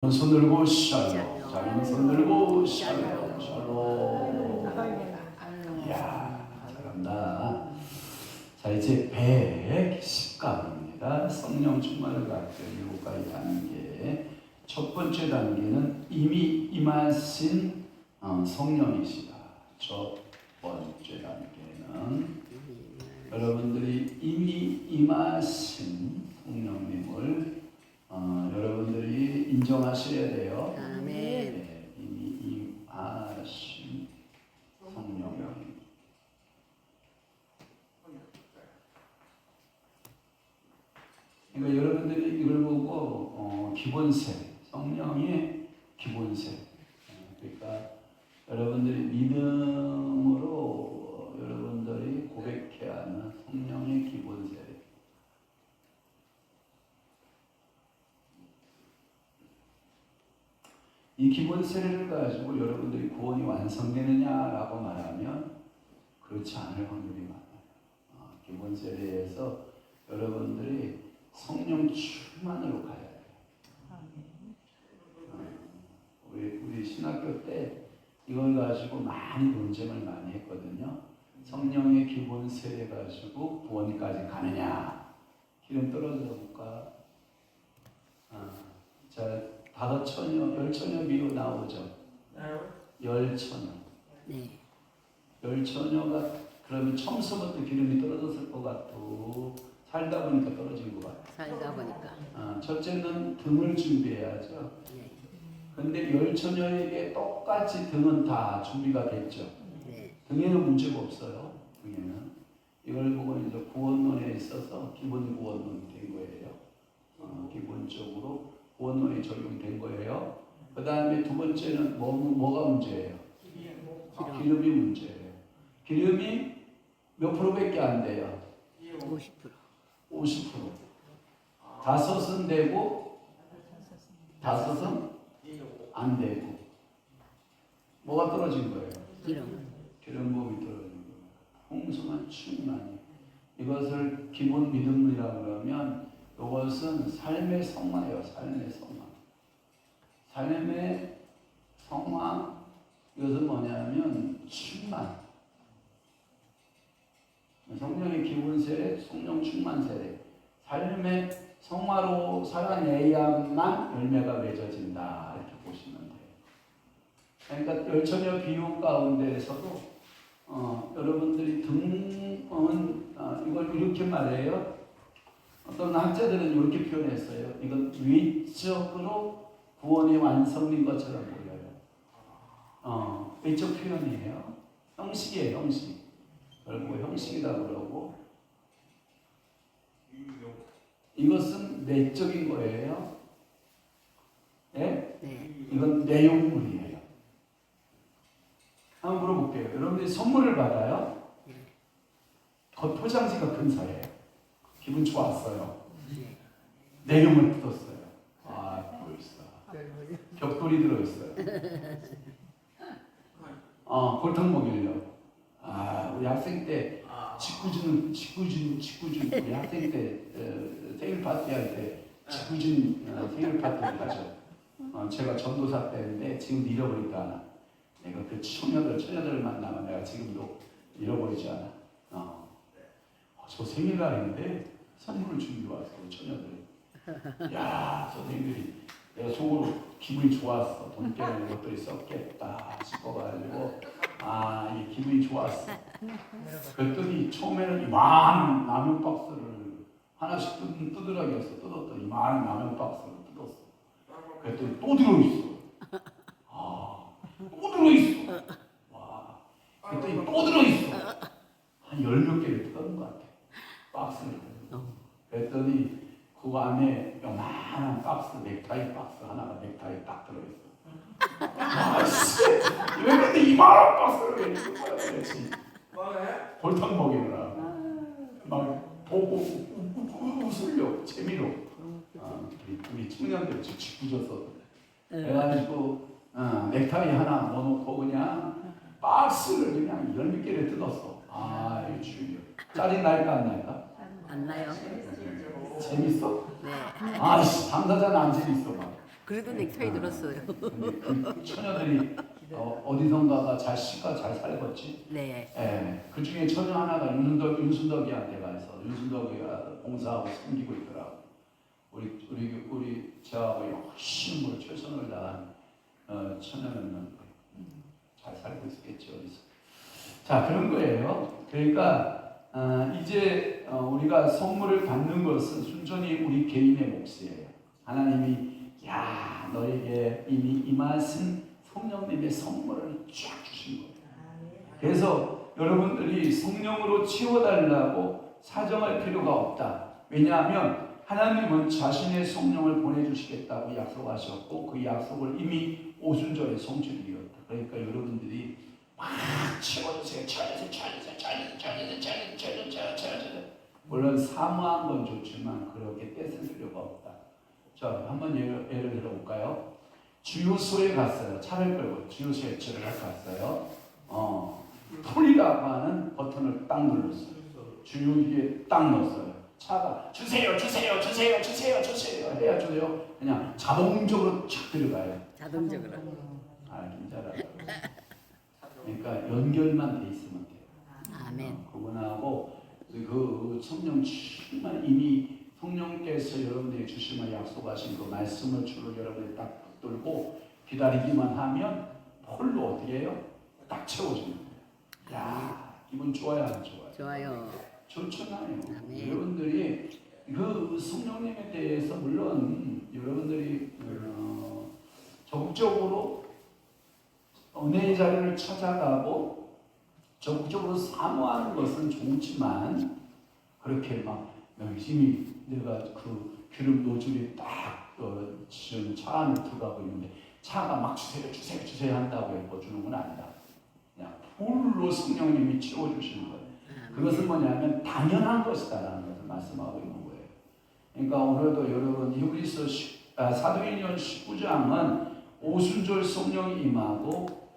손 들고 샬롬. 작은 손 들고 샬롬. 샬롬. 이야, 잘한다. 자, 이제 110강입니다. 성령 충만을 갖고 7가지 단계. 첫 번째 단계는 이미 임하신 성령이시다. 첫 번째 단계는 여러분들이 이미 임하신 성령님을 여러분들이 인정하셔야 돼요. 아멘. 네, 이미 임하신 성령님. 그러니까 여러분들이 이걸 보고 기본세, 성령의 기본세. 그러니까 여러분들이 믿음으로 여러분들이 고백해야 하는 성령의 기본세. 이 기본 세례를 가지고 여러분들이 구원이 완성되느냐라고 말하면 그렇지 않을 확률이 많아요. 기본 세례에서 여러분들이 성령 충만으로 가야 돼요. 우리 신학교 때 이걸 가지고 많이 논쟁을 많이 했거든요. 성령의 기본 세례 가지고 구원까지 가느냐? 기름 떨어져 볼까? 자, 5처녀, 10처녀 비유 나오죠. 10처녀. 네. 10처녀가 그러면 처음서부터 기름이 떨어졌을 것 같고 살다 보니까 떨어진 것 같아요. 살다 보니까. 첫째는 등을 준비해야죠. 네. 근데 10처녀에게 똑같이 등은 다 준비가 됐죠. 네. 등에는 문제가 없어요. 등에는. 이걸 보고 이제 구원론에 있어서 기본 구원론이 된 거예요. 기본적으로 구원론이 적용된 거예요. 그 다음에 두 번째는 뭐가 문제예요? 기름이 문제예요. 기름이 몇 프로밖에 안 돼요? 50%. 50%. 5은 되고 5은 안 되고. 뭐가 떨어진 거예요? 기름 부음이 떨어진 거예요. 풍성한 충만이. 이것을 기본 믿음이라고 그러면 이것은 삶의 성화예요. 삶의 성화. 삶의 성화. 이것은 뭐냐면 충만. 성령의 기본 세례, 성령 충만 세례. 삶의 성화로 살아내야만 열매가 맺어진다. 이렇게 보시면 돼요. 그러니까 10처녀 비유 가운데에서도 여러분들이 등은 이걸 이렇게 말해요. 어떤 학자들은 이렇게 표현했어요. 이건 외적으로 구원이 완성된 것처럼 보여요. 외적 표현이에요. 형식이에요, 형식. 결국 형식이라고 그러고 이것은 내적인 거예요. 네? 네. 이건 내용물이에요. 한번 물어볼게요. 여러분들이 선물을 받아요? 겉포장지가 근사해요. 기분 좋았어요. 내용을 뜯었어요. 벌써 벽돌이 들어있어요. 골탕 먹이려고. 우리 학생 때 직구준 우리 학생 때 생일 파티 할 때 직구준 생일 파티를 가죠. 제가 전도사 때인데 지금 잃어버릴까. 내가 그 처녀들 만나면 내가 지금도 잃어버리지 않아. 저 생일날인데 선물을 준비해 왔어, 처녀들. 야, 선생님들이 내가 속으로 기분이 좋았어. 돈 때문에 것들이 썼겠다 싶어가지고 이 기분이 좋았어. 그랬더니 처음에는 이만한 라면 박스를 하나씩 뜯으라고 해서 뜯었더니 이만한 라면 박스를 뜯었어. 그랬더니 또 들어있어. 또 들어있어. 와, 그랬더니 또 들어있어. 한 10몇 개를 뜯은 것 같아. 박스를. 그랬더니 그 안에 요만한 박스, 넥타이 박스 하나가 넥타이 딱 들어있어. 왜 근데 이만한 박스를 왜 뜯은 거야 도대체. 골탕 먹이느라. 막 보고 웃으려 재미로. 우리 청년들 짓궂어서 해가지고 넥타이 하나 넣어놓고 그냥 박스를 그냥 10몇 개를 뜯었어. 이 주여. 짜증 날까 안 날까? 안 나요? 재밌어? 네. 당사자는 안 재밌어 막. 그래도 넥타이 들었어요. 근데 그 처녀들이 어디선가가 씨가 잘 살겠지. 네. 예, 그 중에 처녀 하나가 윤순덕이한테 가서 윤순덕이가 봉사하고 섬기고 있더라고. 우리 저하고 열심히 최선을 다한 처녀는 잘 살고 있었겠죠. 어디서. 자, 그런 거예요. 그러니까 이제 우리가 선물을 받는 것은 순전히 우리 개인의 몫이에요. 하나님이 너에게 이미 임하신 성령님의 선물을 쫙 주신 거예요. 그래서 여러분들이 성령으로 채워달라고 사정할 필요가 없다. 왜냐하면 하나님은 자신의 성령을 보내주시겠다고 약속하셨고 그 약속을 이미 오순절에 성취드렸다. 그러니까 여러분들이 막 채워주세요. 물론 사모한 건 좋지만 그렇게 떼쓸 필요가 없다. 자, 한번 예를 들어볼까요? 주유소에 갔어요. 차를 끌고 주유소에 갔어요. 풀이라고 하는 버튼을 딱 눌렀어요. 주유기에 딱 넣었어요. 차가 주세요 해야 줘요. 그냥 자동적으로 착 들어가요. 자동적으로. 진짜라. 그러니까 연결만 돼 있으면 돼요. 아멘. 그분하고 그 성령 충만 이미 성령께서 여러분들이 주시면 약속하신 그 말씀을 주로 여러분이 딱 붙들고 기다리기만 하면 홀로 어떻게 해요? 딱 채워주는 거예요. 야, 기분 좋아요, 안 좋아요? 좋아요. 좋잖아요. 아멘. 여러분들이 그 성령님에 대해서 물론 여러분들이 적극적으로 은혜의 자리를 찾아가고 적극적으로 사모하는 것은 좋지만 그렇게 막 열심히 내가 그 기름 노즐이 딱 지금 차 안에 들어가고 있는데 차가 막 주세요 한다고 해서 주는 건 아니다. 그냥 풀로 성령님이 채워주시는 거예요. 그것은 뭐냐면 당연한 것이다라는 것을 말씀하고 있는 거예요. 그러니까 오늘도 여러분 히브리서 사도행전 19장은 오순절 성령이 임하고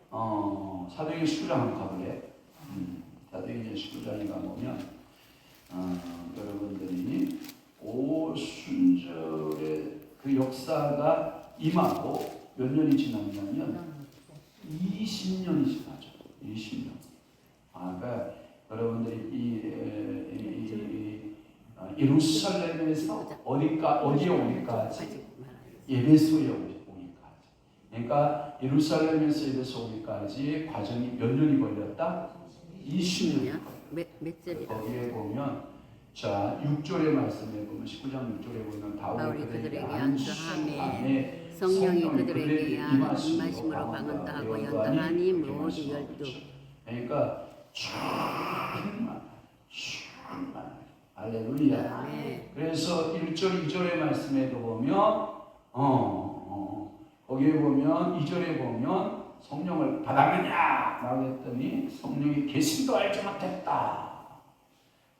사도행전 19장 한번 가볼래요? 사도행전 19장에 가보면 여러분들이 오순절의 그 역사가 임하고 몇 년이 지나냐면 20년이 지나죠. 20년. 그러니까 여러분들이 이 예루살렘에서 어디에 오기까지? 에베소에 오기까지. 그러니까 예루살렘에서 에베소 오기까지 과정이 몇 년이 걸렸다? 20년이 걸렸다. 몇 절이라? 거기에 보면 자 6절의 말씀에 보면 19장 6절에 보면 다윗이 그들에게 안수함에 성령이 그들에게 임하심으로 방언도 하고 연도하니 모두 12. 그러니까 충만 할렐루야. 그래서 1절 2절의 말씀에도 보면 거기에 보면 2절에 보면 성령을 받았느냐 라고 했더니 성령이 계심도 알지 못했다.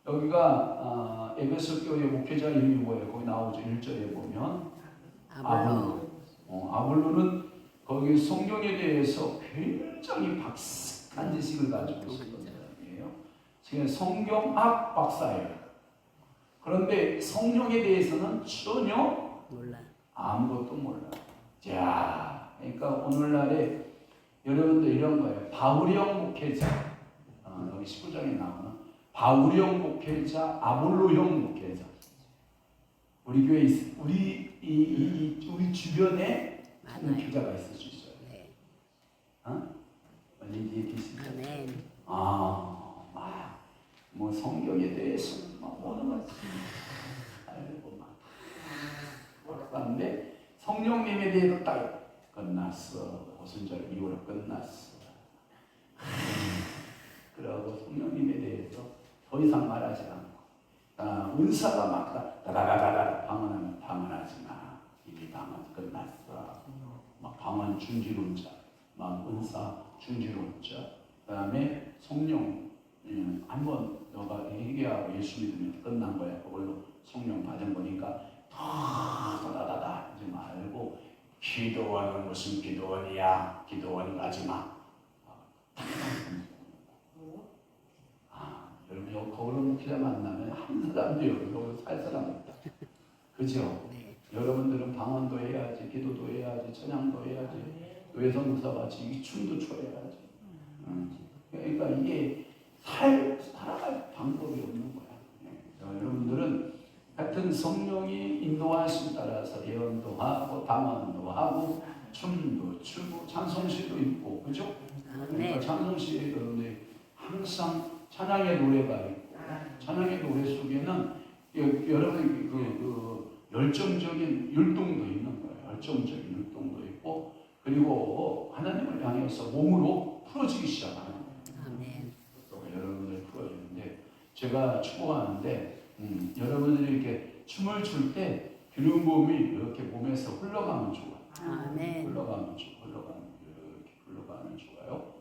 여기가 에베소 교회 목회자 이름이 뭐예요? 거기 나오죠. 1절에 보면 아볼로. 아볼로는 거기 성경에 대해서 굉장히 박식한 지식을 가지고 있었던 사람이에요. 지금 성경학 박사예요. 그런데 성령에 대해서는 전혀 몰라. 아무것도 몰라. 자, 그러니까 오늘날에 여러분들 이런 거예요. 바울형 목회자, 여기 19장에 나오는 바울형 목회자, 아볼로형 목회자. 우리 교회 우리 주변에 목회자가 있을 수 있어요. 네. 어디 계시죠? 아멘. 뭐 성경에 대해서 막 모든 걸 다 알고 막 그런데 성령님에 대해서 딱 끝났어. 오순절 이후로 끝났어. 그러고 성령님에 대해서 더 이상 말하지 않고 은사가 막 다다다다다 방언하면 방언하지 마. 이미 방언 끝났어. 막 방언 중지론자, 막 은사 중지론자. 그다음에 성령 한번 너가 회개하고 예수 믿으면 끝난 거야. 그걸로 성령 받은 거니까 다다다다 하지 말고 기도원은 무슨 기도원이야? 기도원 가지 마. 여러분 거기로 목회자 만나면 한 사람도 여기서 살 사람 없다. 그죠? 네. 여러분들은 방언도 해야지, 기도도 해야지, 찬양도 해야지, 외성부사 같이 춤도 춰야지. 그러니까 이게 살아갈 방법이 없는 거야. 여러분들은 하여튼 성령이 인도하심 따라서 예언도 하고 방언도 하고 춤도 추고 찬송시도 있고, 그죠? 그러니까 찬송시에 여러분들이 항상 찬양의 노래가 있고, 찬양의 노래 속에는 여러분의 그 열정적인 율동도 있는 거예요. 열정적인 율동도 있고, 그리고 하나님을 향해서 몸으로 풀어지기 시작하는 거예요. 여러분들 풀어지는데, 제가 축복하는데 여러분들이 이렇게 춤을 출 때 기름 부음이 이렇게 몸에서 흘러가면 좋아. 흘러가면 이렇게 흘러가면 좋아요.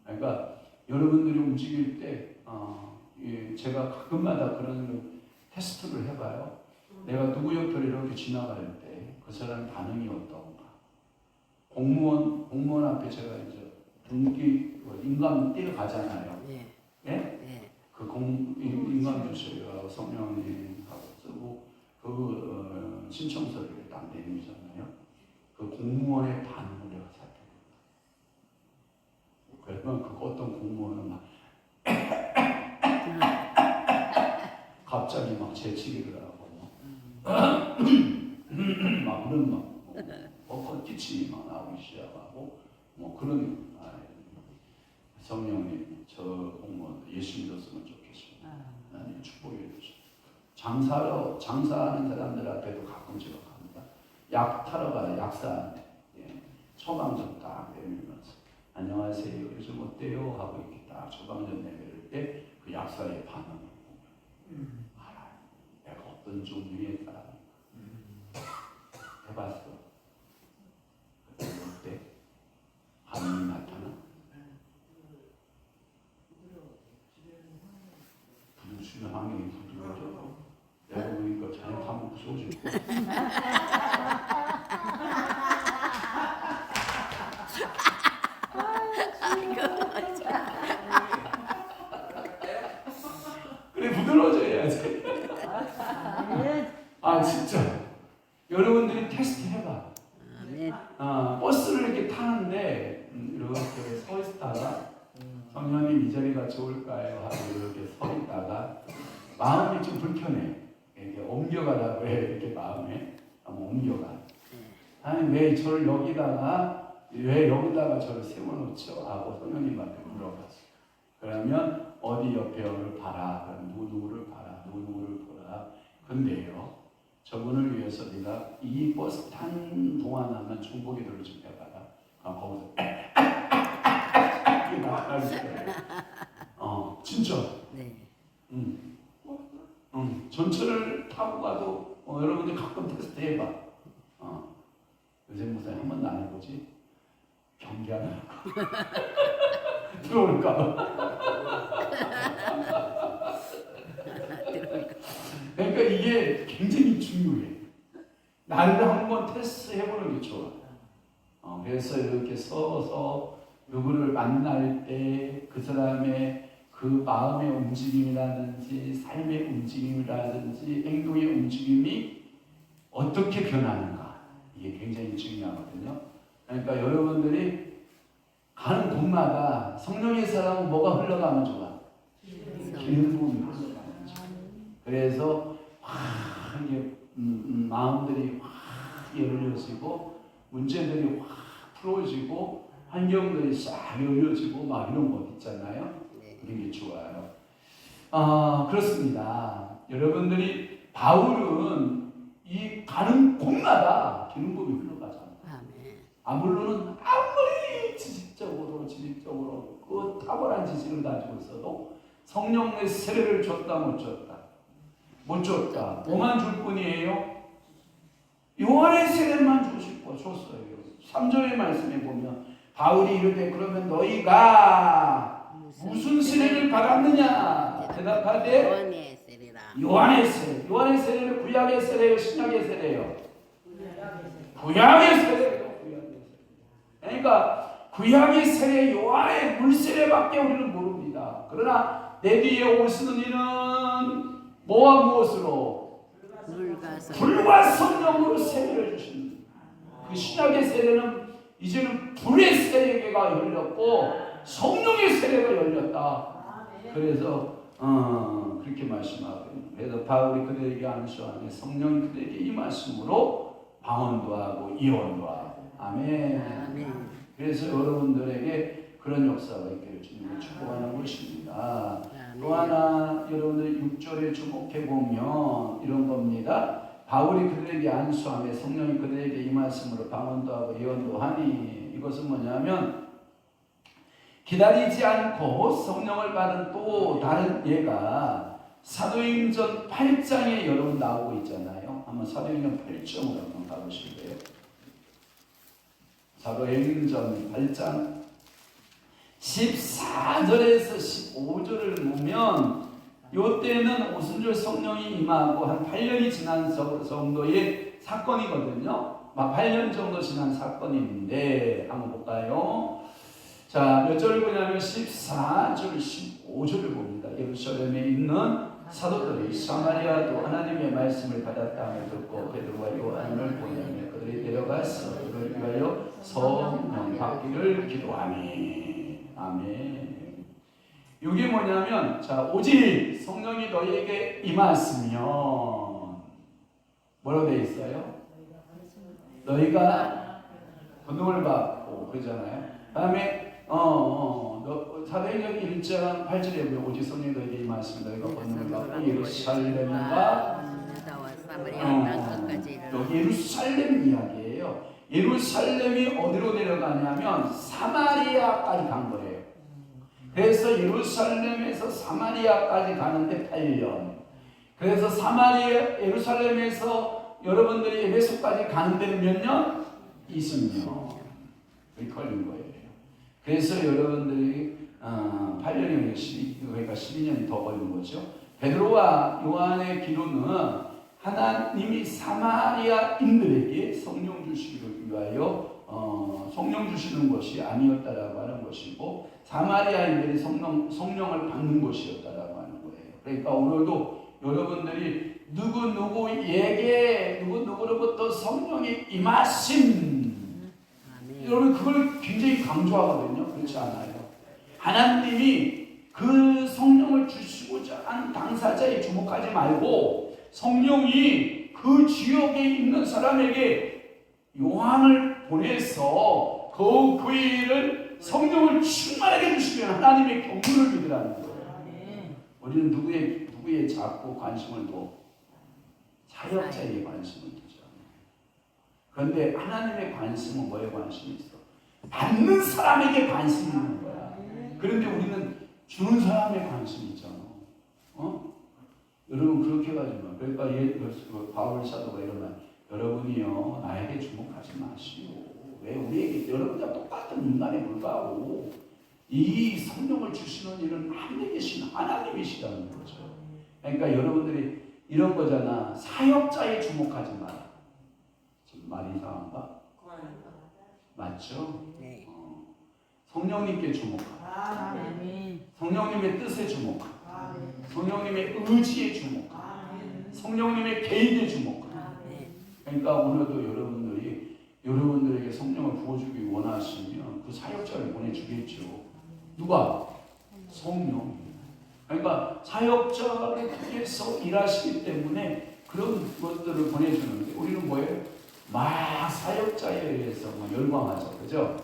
그러니까 여러분들이 움직일 때 제가 가끔마다 그런 테스트를 해봐요. 내가 누구 옆을 이렇게 지나갈 때 그 사람 반응이 어떤가. 공무원 앞에 제가 이제 인감 뛰어가잖아요. 예? 그 인감 주소요 성령님하고 쓰고 그 신청서를 딱 내밀잖아요. 그 공무원의 반응을 내가 살펴봅니다. 그러면 그 어떤 공무원은 막 갑자기 막 재치기를 하고 막 그런 헛기침이 막 나오기 시작하고 뭐 그런 성령님 저 공무원 예수 믿었으면 좋겠습니다. 하나님 축복해 주시고 장사하는 사람들 앞에도 가끔 제가 갑니다. 약 타러 가요. 약사한테 처방전 딱 내밀면서 안녕하세요 요즘 어때요 하고 이렇게 딱 처방전 내밀 때 그 약사의 반응을 보면 알아요. 내가 어떤 종류의 사람인가. 해봤어. 그때 반응이 나타나. 부딪히는 환경이 부드러워져. 내가 보니까 자네 다 무서워질 거야. 그래 부드러워져야지. 진짜 여러분들이 테스트 해봐. 버스를 이렇게 타는데 이렇게 서 있다가 성령님 이 자리가 좋을까요? 하고 이렇게 서 있다가 마음이 좀 불편해. 이렇게 옮겨가라고 해. 이렇게 마음에 한번 옮겨가. 아니 왜 저를 여기다가 저를 세워놓죠? 하고 성령님한테 물어봤어. 그러면 어디 옆에를 봐라. 그럼 누구를 봐라. 누구를 보라. 근데요. 저분을 위해서 네가 이 버스 탄 동안 하면 중보기도를 좀 해봐라. 거기서 이렇게 나가는 거예요. 진짜. 전철을 타고 가도 여러분들 가끔 테스트 해봐. 요새 무슨 한 번도 안 해보지? 경계하느라고 들어올까 봐. 그러니까 이게 굉장히 중요해. 나를 한번 테스트 해보는 게 좋아. 그래서 이렇게 서서 누구를 만날 때 그 사람의 그 마음의 움직임이라든지 삶의 움직임이라든지 행동의 움직임이 어떻게 변하는가 이게 굉장히 중요하거든요. 그러니까 여러분들이 가는 곳마다 성령의 사랑은 뭐가 흘러가면 좋아? 기름 부음이 흘러가면 좋아. 그래서 이게 마음들이 확 열려지고 문제들이 확 풀어지고 환경들이 싹 열려지고 막 이런 것 있잖아요. 그런 게 좋아요. 그렇습니다. 여러분들이 바울은 이 가는 곳마다 기름 부음이 흘러가잖아요. 물론은 아무리 지식적으로 그 탁월한 지식을 가지고 있어도 성령의 세례를 줬다 못 줬다. 못 줬다. 뭐만 줄 뿐이에요? 요한의 세례만 줬어요. 3절의 말씀에 보면 바울이 이르되 그러면 너희가 무슨 세례를 받았느냐? 대답하되 요한의 세례. 요한의 세례는 구약의 세례예요? 신약의 세례예요? 구약의 세례예요. 그러니까 구약의 세례 요한의 물세례밖에 우리는 모릅니다. 그러나 내 뒤에 오시는 이는 뭐와 무엇으로? 불과 성령으로 세례를 주신다. 그 신약의 세례는 이제는 불의 세례가 열렸고 성령의 세례가 열렸다. 그래서 그렇게 말씀하고, 그래서 바울이 그들에게 안수하니 성령이 그들에게 임하심으로 방언도 하고 예언도 하고. 아멘. 그래서 여러분들에게 그런 역사가 있기를 주님을 축복하는 것입니다. 또 하나 여러분들 6절에 주목해 보면 이런 겁니다. 바울이 그들에게 안수하며 성령이 그들에게 임하심으로 방언도 하고 예언도 하니, 이것은 뭐냐면 기다리지 않고 성령을 받은 또 다른 예가 사도행전 8장에 여러분 나오고 있잖아요. 한번 사도행전 8장으로 한번 가보실래요? 사도행전 8장 14절에서 15절을 보면 요때는 오순절 성령이 임하고 한 8년이 지난 정도의 사건이거든요. 막 8년 정도 지난 사건인데 한번 볼까요? 자, 몇 절을 보냐면 14절, 15절을 봅니다. 예루살렘에 있는 사도들이 사마리아도 하나님의 말씀을 받았다며 듣고 베드로와 요한을 보내며 그들이 내려가서 그를 위하여 성령 받기를 기도하니. 아멘. 이게 뭐냐면, 자, 오직 성령이 너희에게 임하시면 뭐라고 되어 있어요? 너희가 권능을 받고 그러잖아요. 다음에 사도행전 1장 8절에 보면 오직 성령이 너희에게 임하시면 너희가 권능을 받고 예루살렘과 여기 예루살렘 이야기예요. 예루살렘이 어디로 내려가냐면 사마리아까지 간 거예요. 그래서 예루살렘에서 사마리아까지 가는데 8년. 그래서 예루살렘에서 여러분들이 에베소까지 가는 데는 몇 년? 20년. 그렇게 걸린 거예요. 그래서 여러분들이 8년이 그러니까 12년이 더 걸린 거죠. 베드로와 요한의 기도는 하나님이 사마리아인들에게 성령 주시기를 위하여 성령 주시는 것이 아니었다라고 하는 것이고, 사마리아인들이 성령을 받는 것이었다라고 하는 거예요. 그러니까 오늘도 여러분들이 누구누구에게 누구누구로부터 성령이 임하심, 여러분 그걸 굉장히 강조하거든요. 그렇지 않아요? 하나님이 그 성령을 주시고자 한 당사자에 주목하지 말고 성령이 그 지역에 있는 사람에게 요한을 보내서 그 교회를 성령을 충만하게 주시면 하나님의 경륜을 믿으라는 거예요. 우리는 누구의 자꾸 관심을 둬? 사역자의 관심을 두죠. 그런데 하나님의 관심은 뭐에 관심이 있어? 받는 사람에게 관심이 있는 거야. 그런데 우리는 주는 사람에 관심이 있잖아. 여러분 그렇게 가지 마. 그러니까 바울 사도가 이런 말, 여러분이요 나에게 주목하지 마시오. 왜 우리에게 여러분과 똑같은 인간에 불과하고 이 성령을 주시는 일은 하늘에 계신 하나님이시라는 거죠. 그러니까 여러분들이 이런 거잖아. 사역자에 주목하지 마라. 지금 말이 이상한가? 맞죠? 네. 성령님께 주목하라. 성령님의 뜻에 주목하라. 성령님의 의지에 주목하라. 성령님의 개인에 주목하라. 그러니까 오늘도 여러분들에게 성령을 부어주기 원하시면 그 사역자를 보내주겠죠. 누가? 성령. 그러니까 사역자를 통해서 일하시기 때문에 그런 것들을 보내주는데 우리는 뭐예요? 막 사역자에 의해서 열광하죠. 그죠?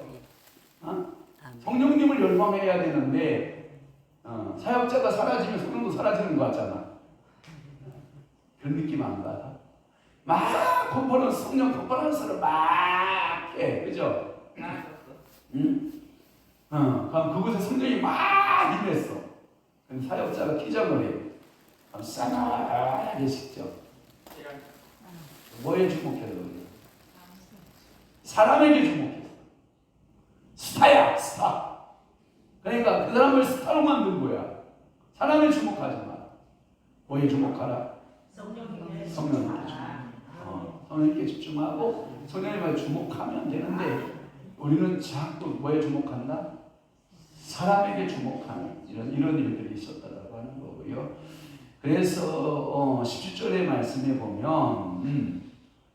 성령님을 열광해야 되는데 사역자가 사라지면 성령도 사라지는 것 같잖아. 그런 느낌 안 받아? 막 컨퍼런스, 성령 컨퍼런스를 막 해. 그죠? 그럼 그곳에 성령이 막 임했어. 그럼 사역자가 기적을 해. 그럼 싸늘하게 식죠. 뭐에 주목해요? 사람에게 주목해. 스타야, 스타. 그러니까 그 사람을 스타로 만든 거야. 사람에 주목하지 마. 뭐에 주목하라? 성령님께 성령님께 집중하고 성령님에 주목하면 되는데 우리는 자꾸 뭐에 주목한다? 사람에게 주목하는 이런 일들이 있었다라고 하는 거고요. 그래서 17절의 말씀에 보면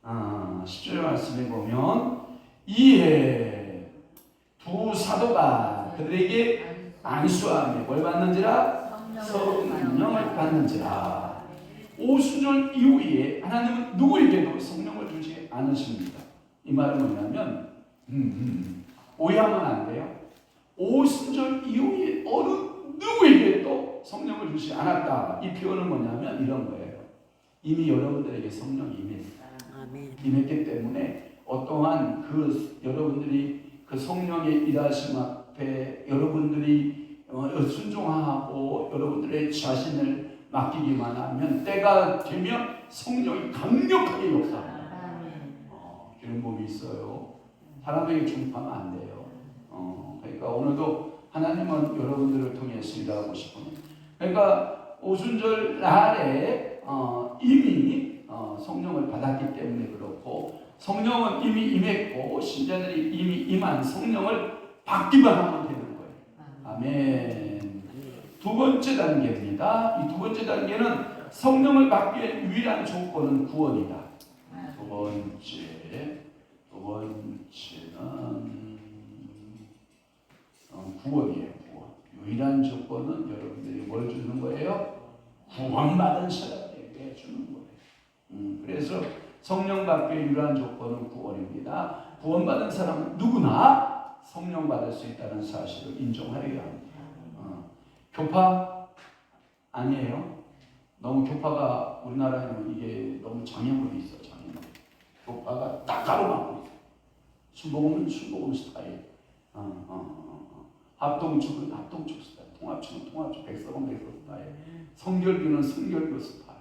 17절의 말씀에 보면 이에 두 사도가 그들에게 안수하며 뭘 받는지라 성령을 받는지라. 오순절 이후에 하나님은 누구에게도 성령을 주지 않으십니다. 이 말은 뭐냐면 오해하면 안 돼요. 오순절 이후에 어느 누구에게도 성령을 주지 않았다. 이 표현은 뭐냐면 이런 거예요. 이미 여러분들에게 성령이 임했기 때문에 어떠한 그 여러분들이 그 성령의 일하심 앞에 여러분들이 순종하고 여러분들의 자신을 맡기기만 하면 때가 되면 성령이 강력하게 역사합니다. 이런 법이 있어요. 사람에게 중립하면 안 돼요. 그러니까 오늘도 하나님은 여러분들을 통해서 일하고 싶으니, 그러니까 오순절 날에 이미 성령을 받았기 때문에 그렇고, 성령은 이미 임했고 신자들이 이미 임한 성령을 받기만 하면 되는 거예요. 아멘. 두 번째 단계입니다. 이 두 번째 단계는 성령을 받기 위한 유일한 조건은 구원이다. 두 번째는 구원이에요. 구원. 유일한 조건은 여러분들이 뭘 주는 거예요? 구원받은 사람에게 주는 거예요. 그래서 성령 받기의 유일한 조건은 구원입니다. 구원받은 사람은 누구나 성령 받을 수 있다는 사실을 인정하여야 합니다. 교파 아니에요. 너무 교파가 우리나라에는 이게 너무 장애물이 있어. 장애물. 교파가 딱 가로막고 있어. 순복음은 순복음 스타일. 합동축은 합동축 스타일. 통합축은 통합축. 백석은 백석 스타일. 성결교는 성결교 스타일.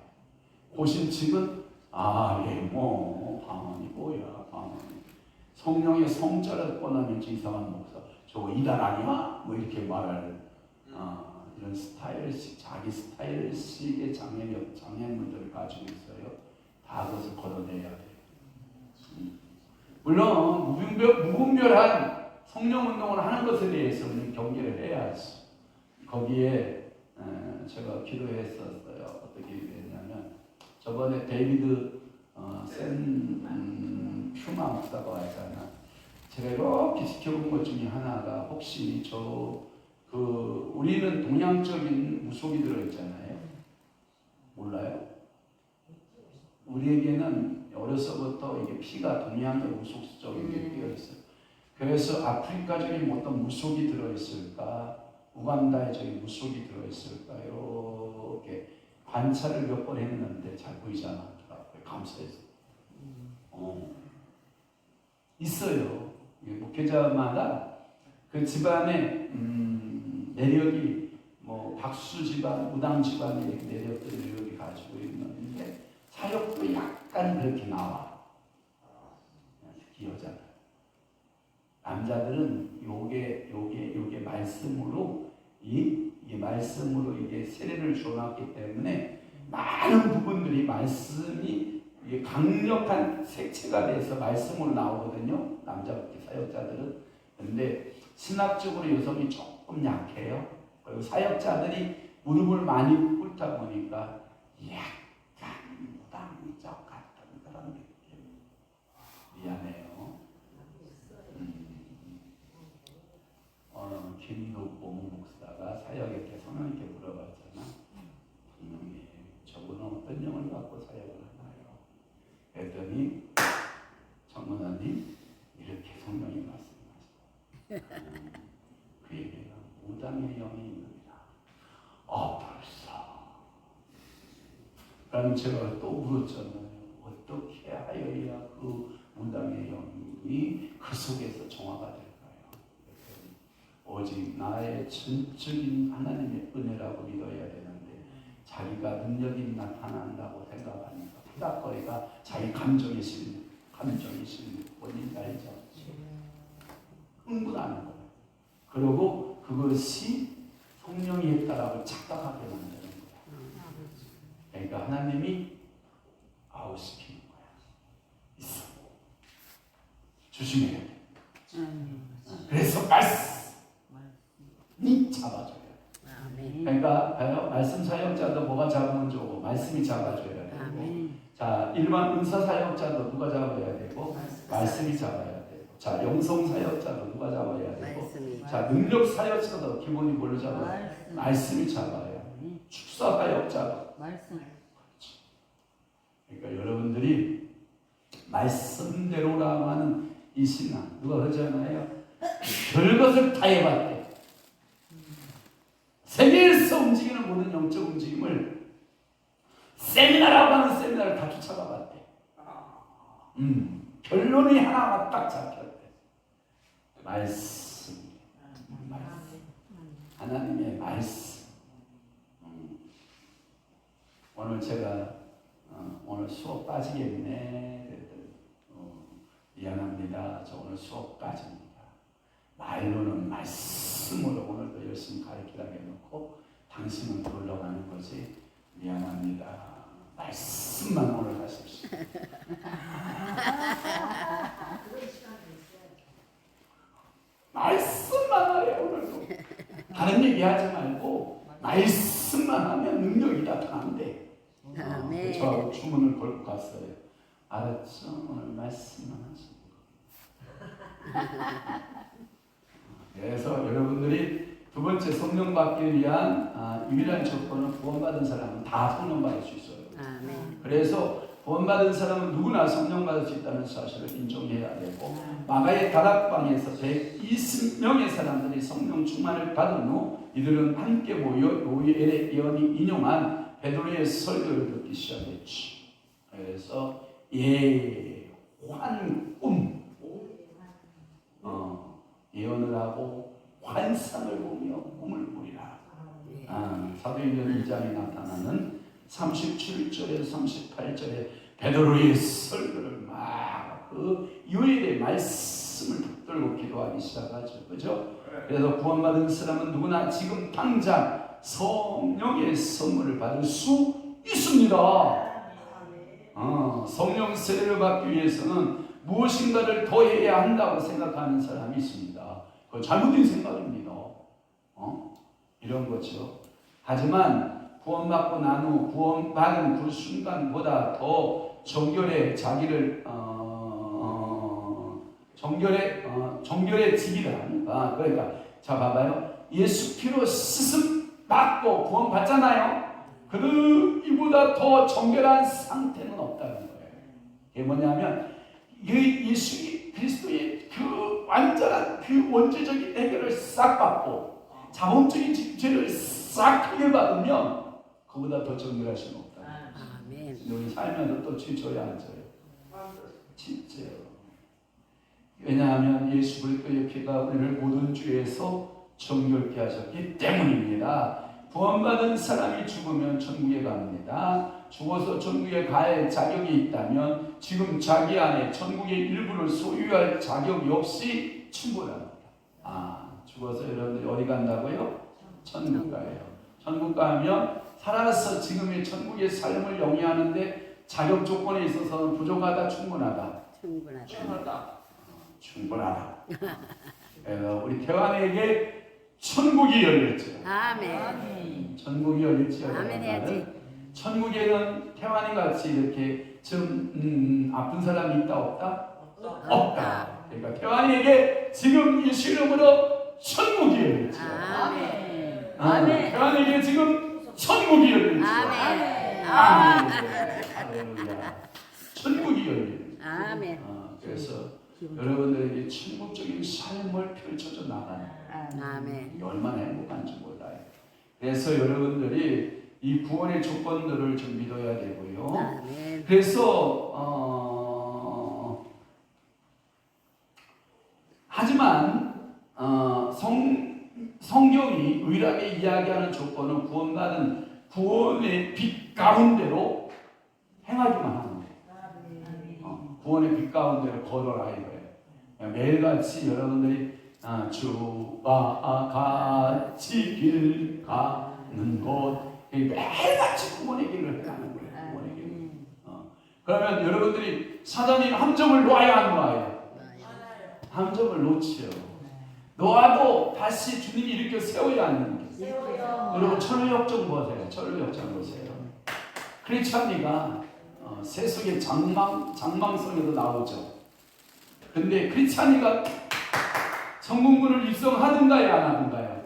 고신측은 방언이 뭐야, 방언. 성령의 성자를 꺼내면 이상한 목사. 저거 이단 아니야? 뭐 이렇게 말할 이런 스타일식, 자기 스타일식의 장애물들을 가지고 있어요. 다 그것을 걷어내야 돼요. 물론 무분별한 성령 운동을 하는 것에 대해서 우리는 경계를 해야지. 거기에 제가 기도했었어요. 어떻게 기도했냐면, 저번에 데이비드 센 퓨마 목사가 왔잖아. 제가 이렇게 지켜본 것 중에 하나가, 혹시 우리는 동양적인 무속이 들어있잖아요. 몰라요? 우리에게는 어려서부터 이게 피가 동양의 무속적인 게 끼어있어요. 그래서 아프리카적인 어떤 무속이 들어있을까? 우간다의 무속이 들어있을까? 이렇게 관찰을 몇 번 했는데 잘 보이지 않았더라고요. 감사해서. 있어요. 목회자마다 그 집안의 내력이 뭐 박수 집안, 무당 집안의 내력이 가지고 있는데 사역도 약간 그렇게 나와. 특히 여자들. 남자들은 요게 말씀으로 이게 말씀으로 이게 세례를 주어놨기 때문에 많은 부분들이 말씀이 이게 강력한 색채가 돼서 말씀으로 나오거든요. 남자 사역자들은. 그런데 신학적으로 여성이 조금 약해요. 그리고 사역자들이 무릎을 많이 꿇다 보니까 약간 무당적 같은 그런 느낌. 미안해요. 김록봉 목사가 사역에게 성령님께 물어봤잖아. 성령님, 저분은 어떤 영을 갖고 사역을 하나요? 그랬더니 정문화님 이렇게 성령이 말씀하셨어요. 그 얘기가 무당의 영이 있느니라. 벌써. 그럼 제가 또 물었잖아요. 어떻게 하여야 그 무당의 영이 그 속에서 정화가 될까요? 오직 나의 전적인 하나님의 은혜라고 믿어야 되는데, 자기가 능력이 나타난다고 생각하니까 후닥거리가 자기 감정이 실린 본인이 알죠? 흥분하는 거예요. 그리고 그것이 성령이 했다라고 착각하게 만드는 거예요. 그러니까 하나님이 아웃시키는 거야. 있어. 조심해야 돼. 그래서 말씀이 잡아줘요. 그러니까 봐요. 말씀 사역자도 뭐가 잡으면 좋고 말씀이 잡아줘야 돼요. 아멘. 자, 일반 은사 사역자도 누가 잡아야 되고 말씀이 잡아야 되고, 자, 영성 사역자도 누가 잡아야 되고, 말씀이. 자, 능력 사역자도 기본이 뭘로 잡아야 돼? 말씀이 잡아야. 축사 사역자도. 그러니까 여러분들이 말씀대로라고 하는 이 신앙, 누가 그러잖아요. 별것을 다 해봤대. 세계에서 움직이는 모든 영적 움직임을 세미나라고 하는 세미나를 다 쫓아가 봤대. 결론이 하나가 딱 잡혔대. 말씀. 하나님의 말씀. 오늘 제가 오늘 수업 빠지겠네 그랬더니 미안합니다. 저 오늘 수업 빠집니다. 말로는 말씀으로 오늘도 열심히 가르치라고 해놓고 당신은 놀러 가는 거지. 미안합니다. 말씀만 오늘 하십시오. 말씀만 하래 오늘도. 다른 얘기 하지 말고 말씀만 하면 능력이 나타난대. 아멘. 저하고 주문을 걸고 갔어요. 알았죠? 오늘 말씀만 하시고. 그래서 여러분들이 두 번째 성령 받기 위한 유일한 조건은 구원받은 사람은 다 성령 받을 수 있어요. 아멘. 그래서 구원받은 사람은 누구나 성령 받을 수 있다는 사실을 인정해야 되고, 마가의 다락방에서 120명의 사람들이 성령 충만을 받은 후 이들은 함께 모여 요엘의 예언이 인용한 베드로의 설교를 듣기 시작했지. 그래서 예언을 하고 환상을 보며 꿈을 꾸리라. 사도행전 2장에 나타나는 37절에 38절에 베드로의 설교를 막 그 요엘의 말씀을 붙들고 기도하기 시작하죠. 그죠? 그래서 구원받은 사람은 누구나 지금 당장 성령의 선물을 받을 수 있습니다. 성령 세례를 받기 위해서는 무엇인가를 더 해야 한다고 생각하는 사람이 있습니다. 그건 잘못된 생각입니다. 이런 거죠. 하지만 구원받고 난 후 구원받은 그 순간보다 더 정결에 자기를 정결해지기를 그러니까 자 봐봐요. 예수 피로 씻음 받고 구원 받잖아요. 그 이보다 더 정결한 상태는 없다는 거예요. 이게 뭐냐면 예수 그리스도의 그 완전한 그 원죄적인 해결을 싹 받고 자본적인 죄를 싹 해결받으면 그보다 더 정결할 수는 없다. 아멘. 우리 살면서 또 지쳐야 안 져요. 진짜요. 왜냐하면 예수 그리스도의 피가 우리를 모든 죄에서 정결케 하셨기 때문입니다. 구원받은 사람이 죽으면 천국에 갑니다. 죽어서 천국에 갈 자격이 있다면 지금 자기 안에 천국의 일부를 소유할 자격이 없이 충분합니다. 죽어서 여러분들이 어디 간다고요? 천국 가요. 천국 가면 살아서 지금의 천국의 삶을 영위하는데 자격 조건에 있어서는 부족하다, 충분하다? 충분하다. 그래서 우리 태환에게 천국이 열렸죠. 아멘. 천국이 열렸죠. 아멘 해야지. 천국에는 태환이 같이 이렇게 좀 아픈 사람이 있다 없다? 없다. 그러니까 태환에게 지금 예수 이름으로 천국이 열렸죠. 아멘. 아멘. 태환에게 지금 천국이 열렸죠. 아멘. 할렐루야. 천국이 열렸죠. 아멘. 그래서 여러분들에게 천국적인 삶을 펼쳐져 나가는 아멘. 이게 얼마나 행복한지 몰라요. 그래서 여러분들이 이 구원의 조건들을 좀 믿어야 되고요. 아멘. 그래서 하지만 성경이 유일하게 이야기하는 조건은 구원의 빛 가운데로 행하기만 하는 거예요. 구원의 빛 가운데로 걸어라 이거예요. 매일같이 여러분들이 주와 같이 길 가는 곳 매일같이 구원의 길을 가는 거예요. 구원의 길. 그러면 여러분들이 사단이 함정을 놓아야 안 놓아요? 함정을 놓지요. 노아도 다시 주님이 일으켜 세워야 하는 게. 세워요. 여러분 철로역정 보세요. 철로역정 보세요. 크리스찬이가 세속의 장망성에도 나오죠. 근데 크리스찬이가 성공군을 입성하든가요, 안 하든가요?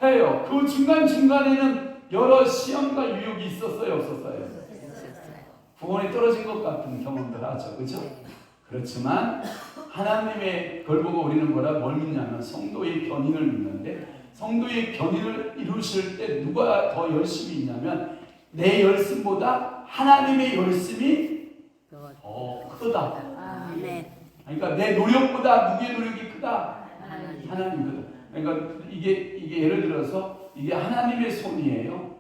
해요. 그 중간중간에는 여러 시험과 유혹이 있었어요, 없었어요? 부모님 떨어진 것 같은 경험들 하죠. 그죠? 그렇지만 하나님의 걸 보고 우리는 뭘 믿냐면 성도의 견인을 믿는데, 성도의 견인을 이루실 때 누가 더 열심히 있냐면 내 열심보다 하나님의 열심이 더 크다. 아멘. 그러니까 내 노력보다 누구의 노력이 크다? 하나님 크다. 그러니까 이게 예를 들어서 이게 하나님의 손이에요.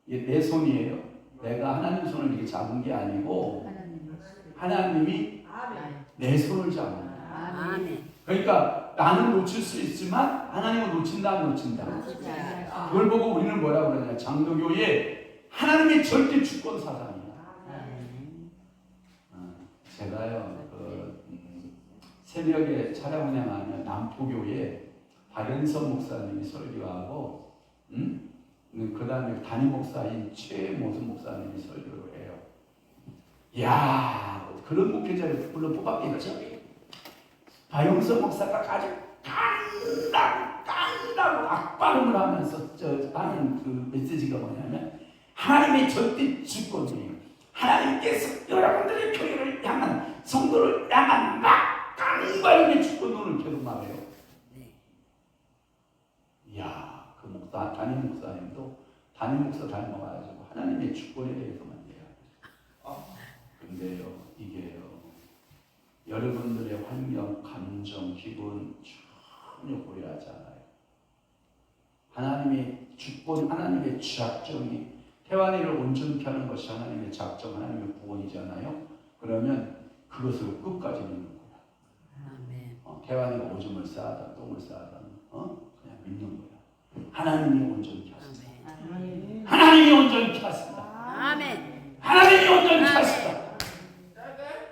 이게 내 손이에요. 내가 하나님 손을 이렇게 잡은 게 아니고 하나님이 내 손을 잡는 거예요. 아멘. 그러니까 나는 놓칠 수 있지만 하나님은 놓친다 안 놓친다. 그걸 보고 우리는 뭐라고 그러냐. 장로교의 하나님의 절대 주권 사상이야. 제가요 새벽에 차량 운행하면 남포교회 박연선 목사님이 설교하고 그 다음에 담임 목사인 최모순 목사님이 설교를 해요. 이야, 그런 목회자를 물론 뽑았겠죠. 박연선 목사가 아주 깐다고 악발음을 하면서 하는 그 메시지가 뭐냐면 하나님의 절대 주권이에요. 하나님께서 여러분들의 교회를 향한 성도를 향한 막강발음의 주권론을 계속 말해요. 이야, 그 목사 담임 목사님도 담임 목사 닮아가지고 하나님의 주권에 대해서만 얘기해요. 근데요, 이게요, 여러분들의 환경, 감정, 기분 전혀 고려하지 않아요. 하나님의 주권, 하나님의 작정이 태완이를 온전케 하는 것이 하나님의 작정, 하나님의 구원이잖아요. 그러면 그것을 끝까지 믿는 거야. 아멘. 태완이가 오줌을 싸다, 똥을 싸다, 그냥 믿는 거야. 하나님이 온전케 하시다. 하나님이 온전케 하시다. 아멘. 하나님이 온전케 하시다.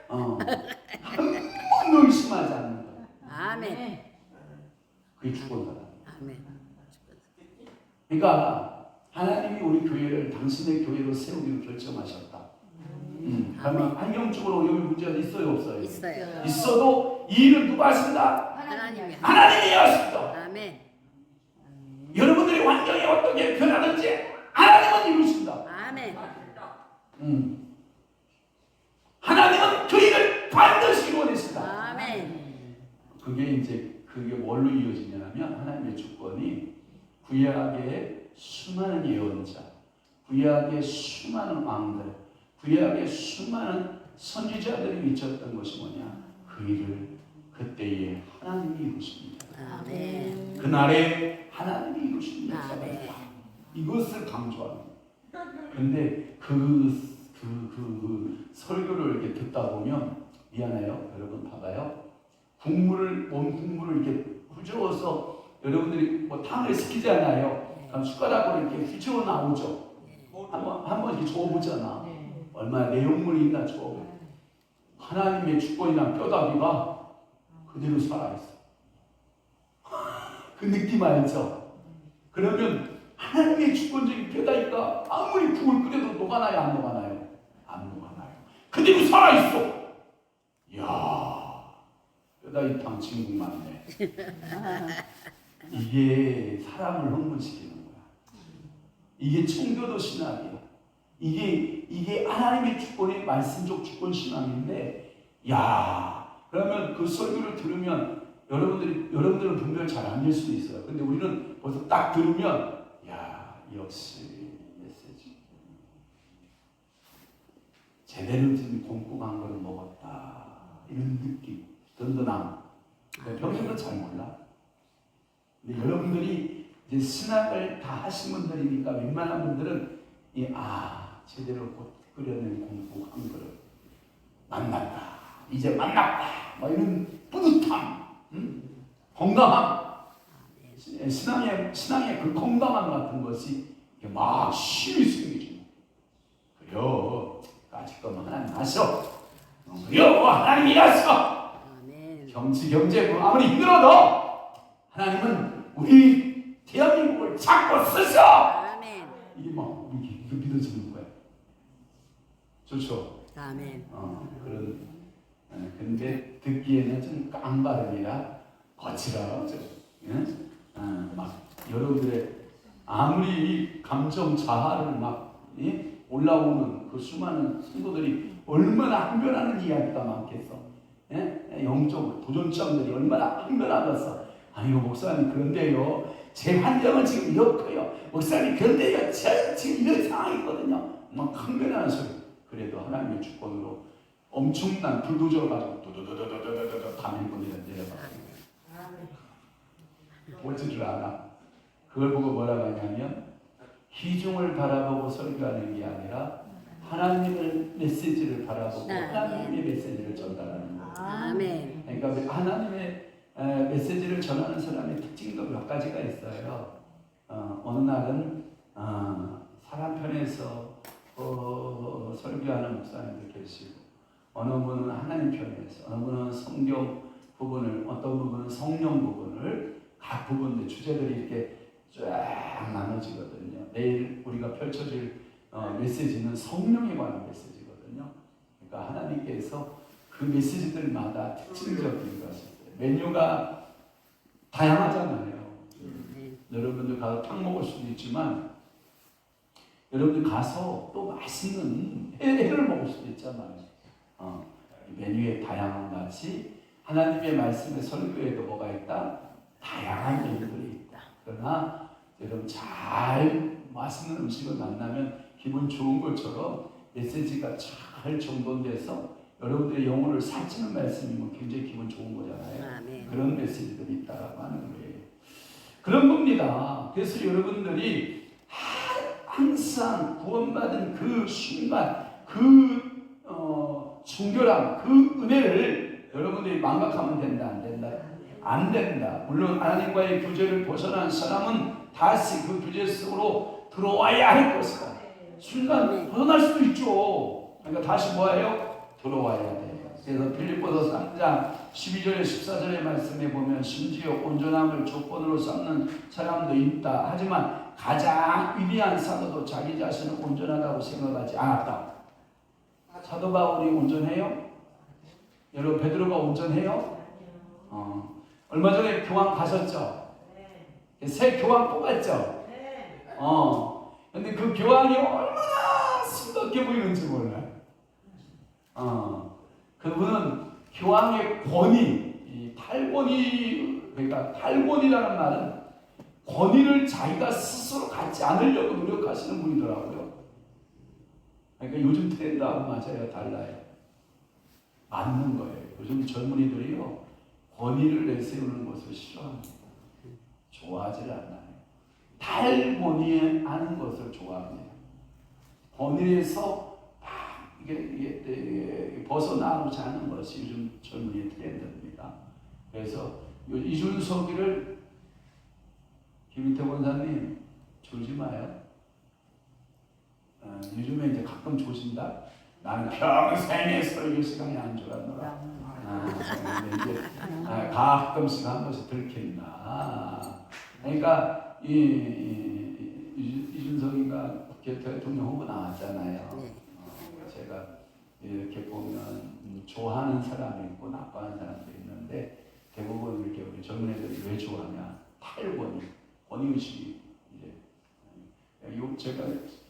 한 번도 의심하지 않는 거야. 아멘. 그게 주권이다. 아멘. 그러니까 하나님이 우리 교회를 당신의 교회로 세우기로 결정하셨다. 그러면 환경적으로 여기 문제가 있어요, 없어요? 있어요. 있어도 이 일을 누가 하신다? 하나님이 하나님이 하신다. 아멘. 여러분들이 환경이 어떻게 변하든지 하나님은 이루신다. 아멘. 하나님은 그 일을 반드시 이루어내신다. 아멘. 그게 뭘로 이어지냐면 하나님의 주권이 구약의 수많은 예언자, 구약의 수많은 왕들, 구약의 수많은 선지자들이 미쳤던 것이 뭐냐? 그 일을 그때에 하나님이 이루십니다. 아멘. 그날에 하나님이 이루십니다. 아멘. 이것을 강조합니다. 그런데 그 설교를 이렇게 듣다 보면 미안해요. 여러분 봐봐요. 온 국물을 이렇게 후저어서 여러분들이 뭐 탕을 시키잖아요. 그럼 숟가락으로 이렇게 휘저어 나오죠. 한번 이렇게 저어보잖아. 얼마나 내용물이 있나 저어. 하나님의 주권이랑 뼈다귀가 그대로 살아있어. 그 느낌 알죠? 그러면 하나님의 주권적인 뼈다귀가 아무리 국을 끓여도 녹아나요, 안 녹아나요? 안 녹아나요. 그대로 살아있어. 이야, 뼈다귀탕 진국 맞네. 이게 사람을 흥분시키는 거야. 이게 청교도 신학이야. 이게 하나님의 주권의 말씀적 주권 신앙인데, 야, 그러면 그 설교를 들으면 여러분들은 분별 잘 안 될 수도 있어요. 근데 우리는 벌써 딱 들으면, 야, 역시 메시지. 제대로 든 공부 간 거를 먹었다. 이런 느낌, 든든함. 평소도 잘 몰라. 근데 여러분들이 이제 신학을 다 하신 분들이니까 웬만한 분들은 제대로 끓여낸 공부 한 그릇 만났다. 이제 만났다. 뭐 이런 뿌듯함, 건강함, 신앙의 그 건강함 같은 것이 막 힘이 생기죠. 그래요. 아직까지 하나님 하셔. 그래요. 하나님 일하셔. 경제 아무리 힘들어도 하나님은 우리 대한민국을 잡고 쓰셔. 아멘. 이게 막 이게 믿어지는 거야. 좋죠. 아멘. 그런. 근데 듣기에는 좀 깡발음이라 거칠어져. 막 여러분들의 아무리 이 감정 자아를 막 올라오는 그 수많은 성도들이 얼마나 항변하는 이야기가 많겠어. 영적 도전장들이 얼마나 항변하겠어. 아니요 목사님 그런데요 제 환경은 지금 이렇고요. 목사님 그런데요 지금 이런 상황이거든요. 막 항변하는 소리. 그래도 하나님의 주권으로 엄청난 불도저를 가지고 두두두두두두두 가면권이라 내려가. 어쩔 줄 알아? 그걸 보고 뭐라고 하냐면 기중을 바라보고 설교하는 게 아니라 하나님의 메시지를 바라보고 하나님의 메시지를 전달하는 거예요. 아멘. 그러니까 하나님의 메시지를 전하는 사람의 특징도 몇 가지가 있어요. 어느 날은 사람 편에서 설교하는 목사님들 계시고, 어느 분은 하나님 편에서, 어느 분은 성경 부분을, 어떤 부분은 성령 부분을, 각 부분들 주제들이 이렇게 쫙 나눠지거든요. 내일 우리가 펼쳐질 메시지는 성령에 관한 메시지거든요. 그러니까 하나님께서 그 메시지들마다 특징적인 것이 있어요. 메뉴가 다양하잖아요. 여러분들 가서 탕 먹을 수도 있지만 여러분들 가서 또 맛있는 회를 먹을 수도 있잖아요. 메뉴의 다양한 같이 하나님의 말씀의 설교에도 뭐가 있다? 다양한 메뉴들이 있다. 그러나 여러분 잘 맛있는 음식을 만나면 기분 좋은 것처럼 메시지가 잘 정돈돼서 여러분들의 영혼을 살찌는 말씀이면 굉장히 기분 좋은 거잖아요. 아멘. 그런 메시지들이 있다라고 하는 거예요. 그런 겁니다. 그래서 여러분들이 항상 구원받은 그 순간, 그 순결함, 그 은혜를 여러분들이 망각하면 된다, 안 된다? 안 된다. 물론 하나님과의 교제를 벗어난 사람은 다시 그 교제 속으로 들어와야 할 것이다. 순간 벗어날 수도 있죠. 그러니까 다시 뭐예요? 들어와야 돼요. 그래서 빌립보서 3장 12절에 14절의 말씀에 보면 심지어 온전함을 조건으로 삼는 사람도 있다. 하지만 가장 위대한 사도도 자기 자신을 온전하다고 생각하지 않았다. 사도 바울이 온전해요? 여러분 베드로가 온전해요? 얼마 전에 교황 가셨죠? 새 교황 뽑았죠? 근데 그 교황이 얼마나 숨겁게 보이는지 몰라요. 그분은 교황의 권위, 탈권위, 그러니까 탈권이라는 말은 권위를 자기가 스스로 갖지 않으려고 노력하시는 분이더라고요. 그러니까 요즘 트렌드하고 맞아요, 달라요. 맞는 거예요. 요즘 젊은이들이요, 권위를 내세우는 것을 싫어합니다. 좋아하지 않아요. 탈권위하는 것을 좋아합니다. 권위에서 이게 벗어나오지 않는 것이 요즘 젊은이의 트렌드입니다. 그래서 이준석이를 김인태 권사님 졸지 마요. 요즘에 이제 가끔 조신다. 나는 평생에 설교 시간이 안 졸았노라. 이제 가끔씩 한 번씩 들킨다. 그러니까 이준석이가 국회 대통령 후보 나왔잖아요. 제가 이렇게 보면 좋아하는 사람이 있고 나빠하는 사람도 있는데 대부분 이렇게 우리 젊은 애들이 왜 좋아하냐? 탈권위, 권위의식이 이제 제가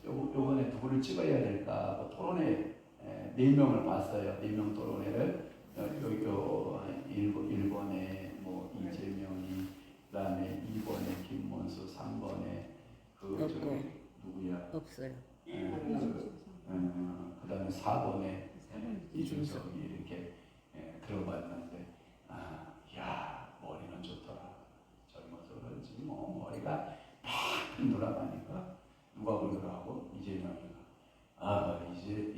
요번에 누구를 찍어야 될까 토론회 4명을 봤어요. 4명 토론회를 여기 1번에 뭐 이재명이, 그다음에 2번에 김문수, 3번에 누구야? 없어요. 그다음에 4번에 이준석이 이렇게 들어봤는데 야 머리는 좋더라. 젊어서 그런지 뭐 머리가 팍 돌아가니까 누가 그러더라고? 이재명이가 이제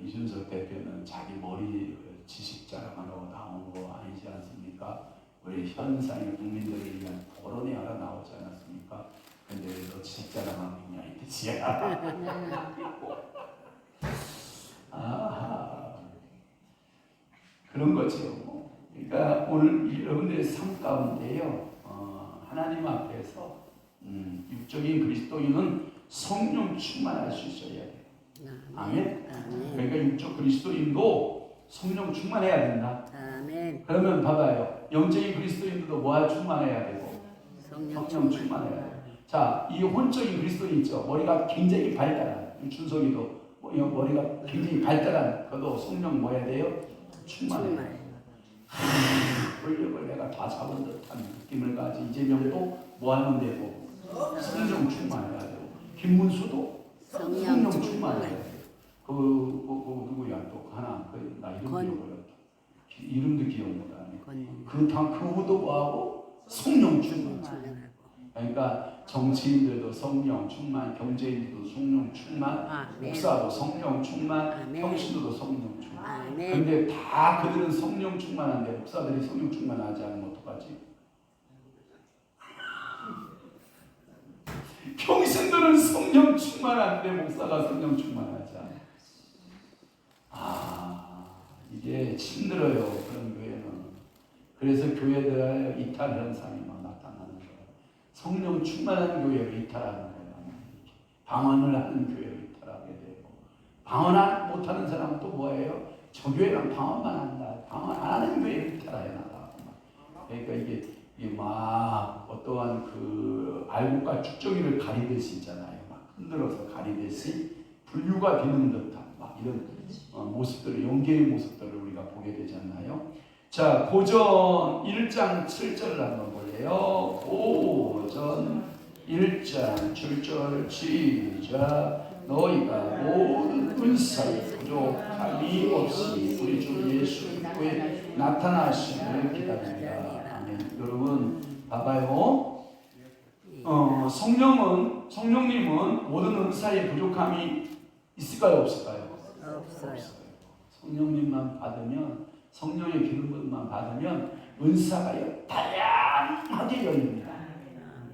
이준석 대표는 자기 머리 지식 자랑하려고 나온 거 아니지 않습니까? 우리 현상의 국민들을 위한 토론이 하나 나오지 않았습니까? 근데 너 지식 자랑하고 있냐 이 뜻이야. 그런 거죠. 그러니까 오늘 여러분들의 삶 가운데요, 하나님 앞에서 육적인 그리스도인은 성령 충만할 수 있어야 돼요. 아멘. 그러니까 육적 그리스도인도 성령 충만해야 된다. 아멘. 그러면 봐봐요. 영적인 그리스도인도 뭐야 충만해야 되고 성령 충만해야 돼요. 자, 이 혼적인 그리스도인 있죠. 머리가 굉장히 발달한 준석이도 머리가 굉장히 발달한 그도 성령 뭐 해야 돼요? 충만해야 돼요. 권력을 내가 다 잡은 듯한 느낌을 가지. 이재명도 뭐 하는 데고 성령 충만해야 되고 김문수도 성령 충만해야 돼요. 그 누구야 또 하나 나 이름 기억을 이름도 기억 못하네. 그 후도 뭐하고 성령 충만. 그러니까 정치인들도 성령 충만, 경제인들도 성령 충만, 목사도 성령 충만, 형신들도 성령 충만. 근데 다 그들은 성령 충만한데 목사들이 성령 충만하지 않으면 어떡하지? 평신들은 성령 충만한데 목사가 성령 충만하지 않아. 이게 힘들어요. 그런 교회는. 그래서 교회들 이탈 현상이 막 나타나는 거예요. 성령 충만한 교회로 이탈하는 거예요. 방언을 하는 교회로 이탈하게 되고, 방언 못하는 사람은 또 뭐예요? 저 교회는 방언만 한다. 방언 안 하는 교회로 이탈해 나가. 그러니까 이게 막 어떠한 그 알곡과 쭉정이를 가리듯이 있잖아요. 막 흔들어서 가리듯이 분류가 되는 듯한 막 이런 모습들을, 용계의 모습들을 우리가 보게 되지 않나요? 자, 고전 1장 7절을 한번 볼래요? 고전 1장 7절 시작. 너희가 모든 은사에 부족함이 없이 우리 주 예수 그리스도의 나타나심을 기다립니다. 아멘. 여러분 봐봐요. 성령님은 모든 은사에 부족함이 있을까요, 없을까요? 없어요. 성령님만 받으면, 성령의 기름만 받으면 은사가 다양하게 열립니다.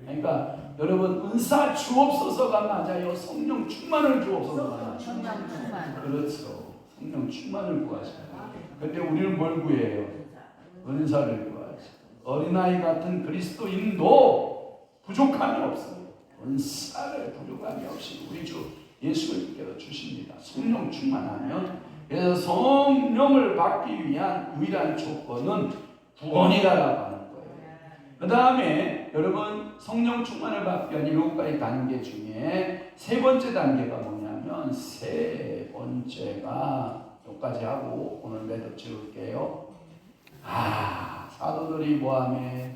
그러니까 여러분 은사 주옵소서가 맞아요. 성령 충만을 주옵소서가 맞아요. 성령 충만. 그렇죠. 성령 충만을 구하셔요. 근데 우리는 뭘 구해요? 은사를 구하죠. 어린아이 같은 그리스도인도 부족함이 없어요. 은사를 부족함이 없이 우리 주 예수님께서 주십니다. 성령 충만하면, 그래서 성령을 받기 위한 유일한 조건은 구원이라고 하는 거예요. 그 다음에 여러분 성령 충만을 받기 위한 7가지 단계 중에 세 번째 단계가 뭐냐면, 세 번째가 여기까지 하고 오늘 매듭 지을게요. 사도들이 뭐하며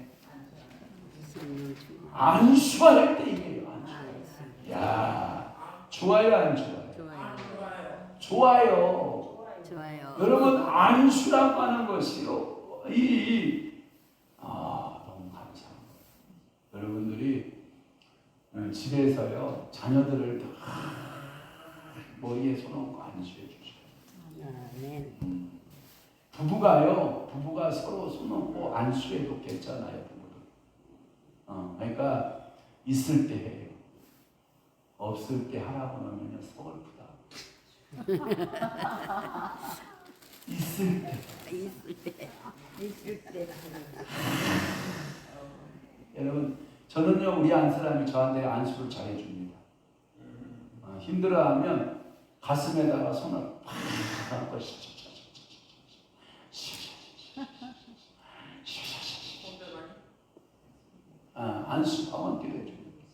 안수할 때 이게요. 안수. 야, 좋아요, 안 좋아요? 좋아요. 여러분 안수라고 하는 것이요. 너무 감사합니다. 여러분들이 집에서요 자녀들을 다 머리에 손 얹고 안수해 주셔요. 부부가 서로 손 얹고 안수해도 괜찮아요. 부부도. 그러니까 있을 때 해요. 없을 때 하라고 하면요 서글프다. 있을 때. 여러분 저는요 우리 안 사람이 저한테 안수를 잘해 줍니다. 힘들어하면 가슴에다가 손을 팍 얹고 안수 방언기도 해줍니다.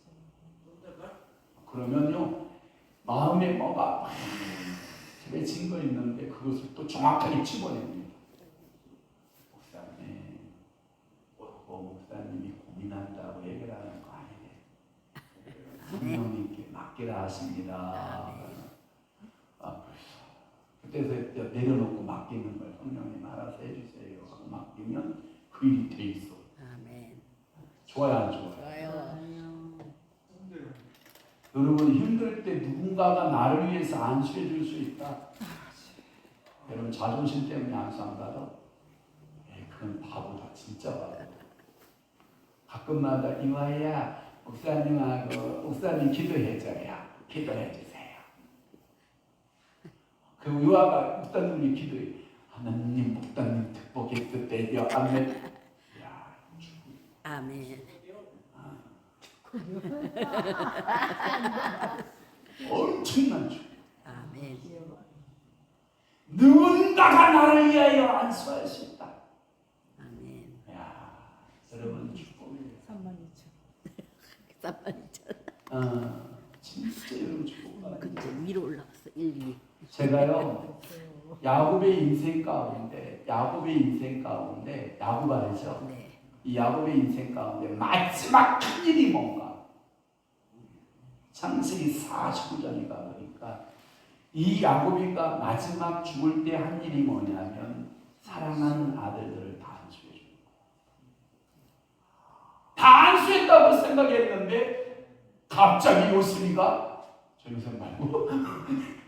그러면요 마음에 뭐가 맺힌 거 있는데 그것을 또 정확하게 집어냅니다. 목사님이 고민한다고 얘기를 하는 거 아니에요. 성령님께 맡기라 하십니다. 그때서 내려놓고 맡기는 걸 성령님 알아서 해주세요 하고 맡기면 그 일이 돼 있어. 좋아요, 안 좋아요? 여러분 힘들 때 누군가가 나를 위해서 안수해 줄 수 있다. 여러분 자존심 때문에 안수 안 받아? 그건 바보다. 진짜 바보다. 가끔마다 이와야 목사님 기도해줘요. 기도해주세요. 그 이와가 목사님이 기도해. 하나님 목사님 특복의 뜻대요. 아멘. 아멘. 엄청난 축복. 아멘. 누군가가 나를 위하여 안수할 수 있다. 아멘. 야, 여러분 축복이에요. 32,000. 진짜 여러분 축복. 근데 위로 올라갔어. 1, 2. 제가요 야곱의 인생 가운데 야곱 알죠? 네. 이 야곱의 인생 가운데 마지막 큰 일이 뭔가? 창세기 49장에 가보니까 이 야곱이가 마지막 죽을 때 한 일이 뭐냐면 사랑하는 아들들을 다 안수해 주는 거예요. 다 안수했다고 생각했는데 갑자기 요셉이가 저 요셉 말고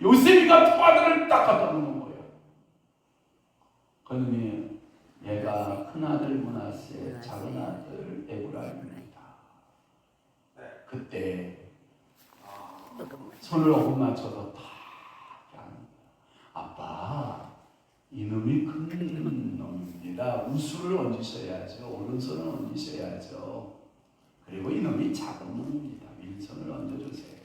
요셉이가 두 아들을 딱 갖다 놓는 거예요. 그러니 얘가 큰 아들 므낫세, 작은 아들 에브라임입니다. 그때 손을 엎어맞춰서 다 하는 거예요. 아빠, 이놈이 큰 놈입니다. 우수를 얹으셔야죠. 오른손을 얹으셔야죠. 그리고 이놈이 작은 놈입니다. 왼손을 얹어주세요.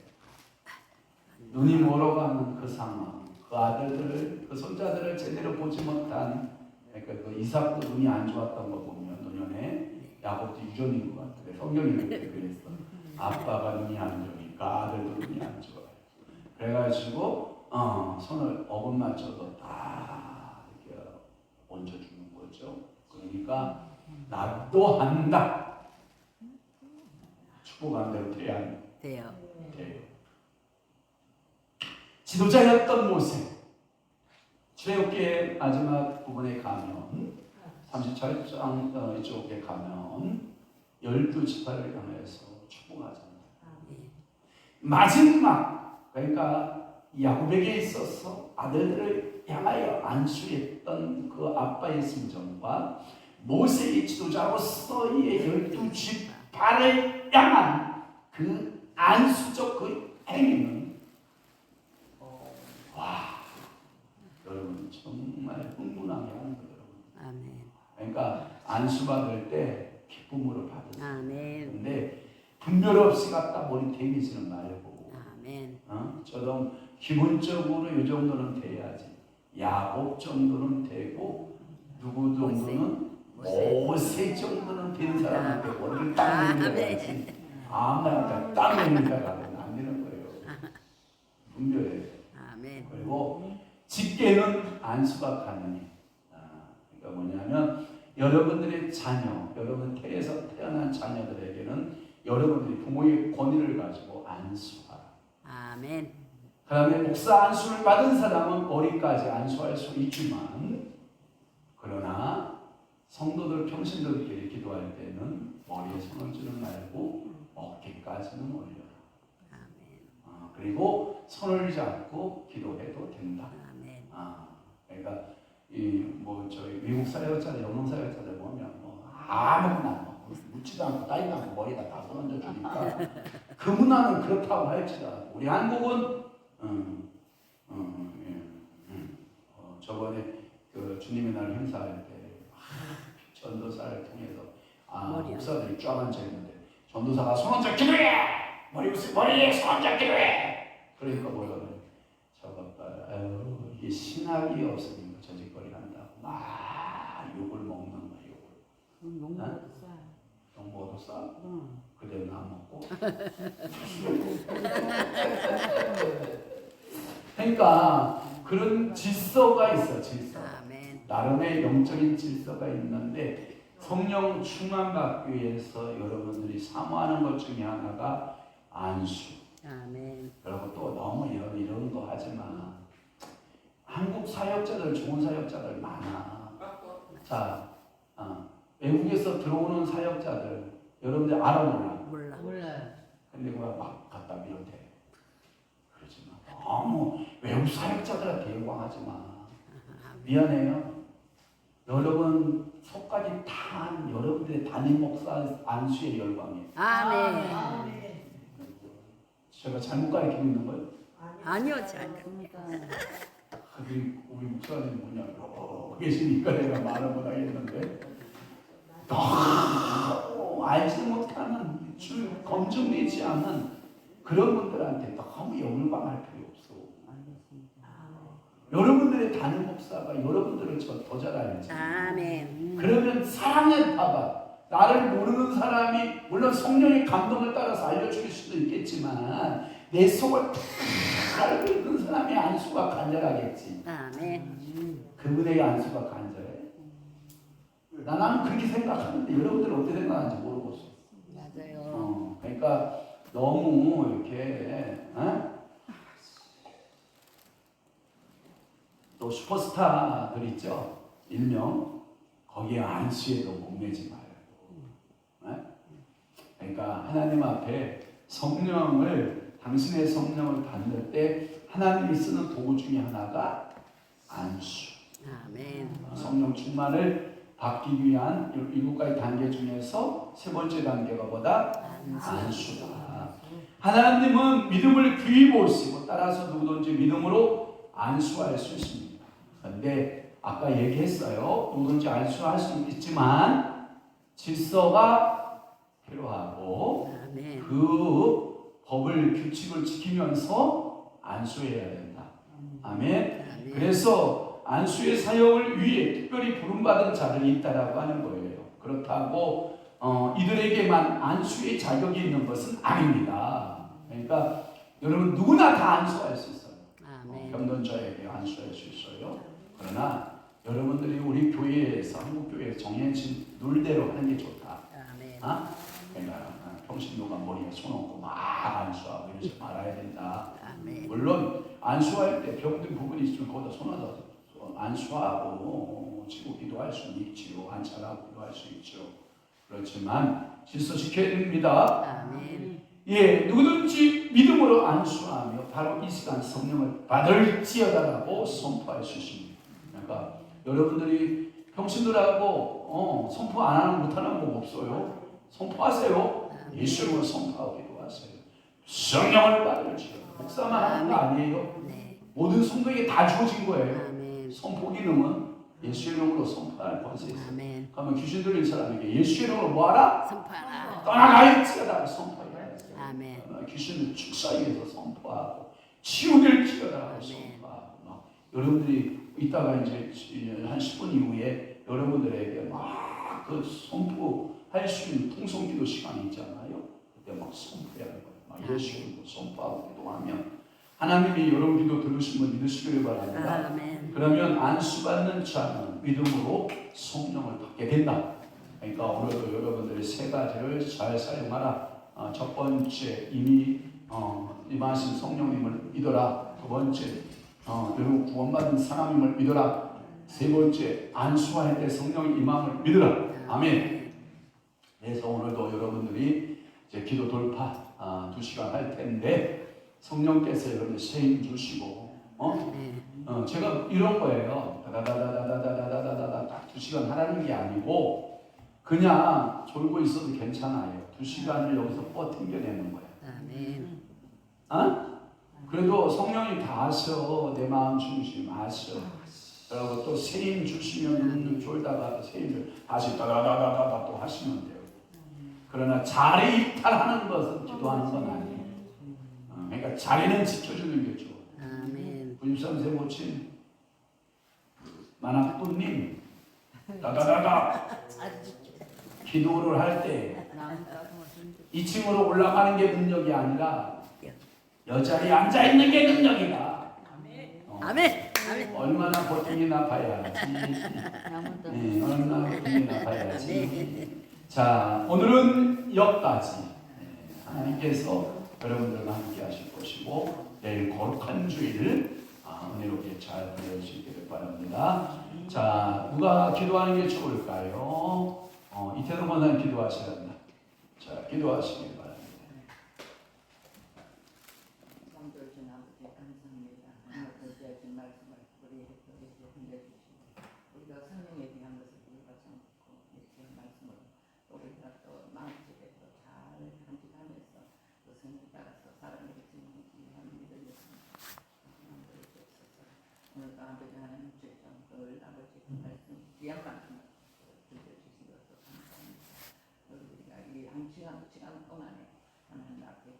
눈이 멀어가는 그 상황, 그 아들들을, 그 손자들을 제대로 보지 못한, 그러니까 그 이삭도 눈이 안 좋았던 거 보면 노년에 야곱도 유전인 것 같아요. 성경이 이렇게 그랬어. 아빠가 눈이 안 좋으니까 아들도 눈이 안 좋아요. 그래가지고 손을 어긋맞춰서 다 이렇게 얹어주는 거죠. 그러니까 나도 한다. 축복한 대로 돼야 돼요. 지도자였던 모세. 출애굽기의 마지막 부분에 가면 37장 이쪽에 가면 12지파를 향해서 축복하잖아요. 마지막 그러니까 야곱에게 있어서 아들들을 향하여 안수했던 그 아빠의 심정과 모세의 지도자로서의 12지파를 향한 그 안수적 그 행위는 여러분 정말 흥분하게 하는 거예요. 아멘. 그러니까 안수받을 때 기쁨으로 받으세요. 아멘. 근데 분별 없이 갖다 머리 대미지는 말고 아멘. 저도 기본적으로 이 정도는 돼야지. 야곱 정도는 되고 누구 정도는 모세 정도는 된 사람한테 머리를 딱 내밀어야지. 아무나 딱 내밀다가는 안 되는 거예요. 분별해요. 아멘. 그리고 직계는 안수가 가능해. 그러니까 뭐냐면 여러분들의 자녀, 여러분 태에서 태어난 자녀들에게는 여러분들이 부모의 권위를 가지고 안수하라. 아멘. 그 다음에 목사 안수를 받은 사람은 머리까지 안수할 수 있지만 그러나 성도들 평신도들끼리 기도할 때는 머리에 손을 주는 말고 어깨까지는 올려라. 아멘. 그리고 손을 잡고 기도해도 된다. 아멘. 그러니까 저희 미국 사역자들, 영농 사역자들 보면 아무나 묻지도 않고 따지도 않고 머리에다 다 손 얹어 주니까 그 문화는 그렇다고 할지라도 우리 한국은 저번에 그 주님의 날 행사할 때 전도사를 통해서 목사들이 쫙 앉아 있는데 전도사가 손 얹어 기도해! 머리에 손 얹어 기도해! 그러니까 뭐라 그래? 저것봐, 이게 신학이 없으니까 저짓거리 한다고 막 욕을 먹는 거야, 욕을. 욕 먹어도 싸. 욕 먹어도 싸? 응. 그대로 나 먹고. 그러니까 그런 질서가 있어, 질서. 아멘. 나름의 영적인 질서가 있는데 성령 충만 받기 위해서 여러분들이 사모하는 것 중에 하나가 안수. 아멘. 그리고 또 너무 이런 거 하지 마. 한국 사역자들, 좋은 사역자들 많아. 자, 외국에서 들어오는 사역자들 여러분들 알아 몰라? 몰라. 근데 그거 막 갖다 밀어대. 그러지 마. 너무 외국 사역자들한테 영광하지 마. 미안해요. 여러분 속까지 탄 여러분들의 담임 목사 안수의 열광이에요. 아멘. 제가 잘못 가르치고 있는 거예요? 아니요, 잘. 우리 목사님 뭐냐 계시니까 내가 말을 못하겠는데 너무 알지 못하는 검증되지 않은 그런 분들한테 너무 열광할 필요 없어. 여러분들의 담임 목사가 여러분들을 더 잘 알지. 아멘. 그러면 사랑의 봐봐. 나를 모르는 사람이 물론 성령의 감동을 따라서 알려줄 수도 있겠지만 내 속을 다 알고 있는 사람의 안수가 간절하겠지. 아멘. 그분의 안수가 간절해. 나는 그렇게 생각하는데 여러분들은 어떻게 생각하는지 모르겠어. 맞아요. 그러니까 너무 이렇게 또 슈퍼스타들 있죠. 일명 거기에 안수에도 목매지 말고. 그러니까 하나님 앞에 당신의 성령을 받는 때 하나님이 쓰는 도구 중에 하나가 안수. 아멘. 성령 충만을 받기 위한 7가지 단계 중에서 세 번째 단계가 뭐다? 안수다. 하나님은 믿음을 귀히 보시고 따라서 누구든지 믿음으로 안수할 수 있습니다. 그런데 아까 얘기했어요. 누구든지 안수할 수 있지만 질서가 필요하고 아멘. 그 법을 규칙을 지키면서 안수해야 된다. 아멘. 아멘. 그래서 안수의 사역을 위해 특별히 부름받은 자들이 있다라고 하는 거예요. 그렇다고 이들에게만 안수의 자격이 있는 것은 아닙니다. 그러니까 여러분 누구나 다 안수할 수 있어요. 병든자에게 안수할 수 있어요. 그러나 여러분들이 우리 교회에서 한국교회에서 정해진 룰대로 하는 게 좋다. 아멘. 그러니까 평신도가 머리에 손 얹고 막 안수하고 이러지 말아야 된다. 아멘. 물론 안수할 때 병든 부분이 있으면 거기다 손을 안수하고 치고 기도할 수는 있지요. 안찰하고 기도할 수 있죠. 그렇지만 질서 지켜야 됩니다. 아멘. 예, 누구든지 믿음으로 안수하며 바로 이 시간 성령을 받을지어다라고 선포할 수 있습니다. 그러니까 여러분들이 평신도라고 선포 안 하는 못하는 법 없어요. 선포하세요. 예수님을 선포하고 기도하세요. 성령을 받을지어. 목사만 하는 거 아니에요. 네. 모든 성도에게 다 주어진 거예요. 아멘. 선포 기능은 예수의 이름으로 선포할 권세 있어요. 아멘. 그러면 귀신 들린 사람에게 예수의 이름으로 뭐하라? 선포하라. 떠나갈지어다 선포해야 돼요. 아멘. 귀신을 축사하기 위해서 선포하고 치유될지어다 선포하고 여러분들이 이따가 이제 한 10분 이후에 여러분들에게 막 그 선포할 수 있는 통성기도 시간이 있잖아요. 그때 막 선포해야 돼요. 막 예수의 이름으로 선포하고 기도하면 하나님이 여러분 기도 들으시면 믿으시기를 바랍니다. 아멘. 그러면 안수받는 자는 믿음으로 성령을 받게 된다. 그러니까 오늘도 여러분들이 세 가지를 잘 사용하라. 첫 번째 이미 임하신 성령님을 믿어라. 두 번째 여러분 구원받은 사람임을 믿어라. 세 번째 안수할 때 성령의 임함을 믿어라. 아멘. 그래서 오늘도 여러분들이 이제 기도 돌파 2시간 할 텐데 성령께서 여러분 세임 주시고 제가 이런 거예요. 다다다다다다다다다다 딱 2시간 하라는 게 아니고 그냥 졸고 있어도 괜찮아요. 2시간을 여기서 버팅겨내는 거예요. 아멘. 그래도 성령이 다 아셔. 내 마음 중심 아셔. 그리고 또 세임 주시면 졸다가 세임을 다시 다다다다다 또 하시면 돼요. 그러나 자리 이탈하는 것은 기도하는 건 아니에요. 그러니까 자리는 지켜주는 게 좋아요. 아멘. 부임선세 모친 만학도님 다다다다 기도를 할 때 2층으로 올라가는 게 능력이 아니라 여자리에 앉아있는 게 능력이다. 아멘. 얼마나 고통이나 봐야지. 얼마나 고통이나 봐야지. 자, 오늘은 여기까지. 하나님께서 여러분들과 함께 하실 것이고 내일 거룩한 주일 은혜롭게 잘 보낼 수 있기를 바랍니다. 자, 누가 기도하는 게 좋을까요? 이태동 권사님 기도하셔야 합니다. 자, 기도하시길 바랍니다. 성도신 아버지 감사합니다. 오늘 주신 말씀을 우리에게 흘려주시고 우리가 성령에 대한 것을 우리가 참고 이렇게 말씀을 우리가 또 마음속에 또 잘 간직하면서 그 성령 따라서 살아내게 주는 귀한 믿음이 만들어 주옵소서. 오늘도 아버지 하나님 주여 늘 아버지 그 말씀 귀한 말씀을 들려주신 것을 감사합니다. 우리가 이 한 시간 동안에 하나님 앞에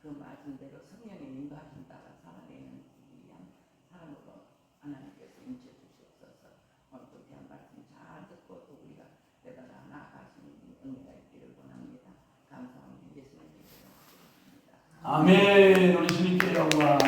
그 말씀대로 성령의 인도하심 따라 살아내는 위한 사람으로 하나님께서 인쳐 주시옵소서. 오늘도 귀한 말씀 잘 듣고 또 우리가 되돌아 나아가시는 은혜가 있기를 원합니다. 감사합니다. 예수님의 이름으로 기도합니다. 아멘. 우리 주님께 영광.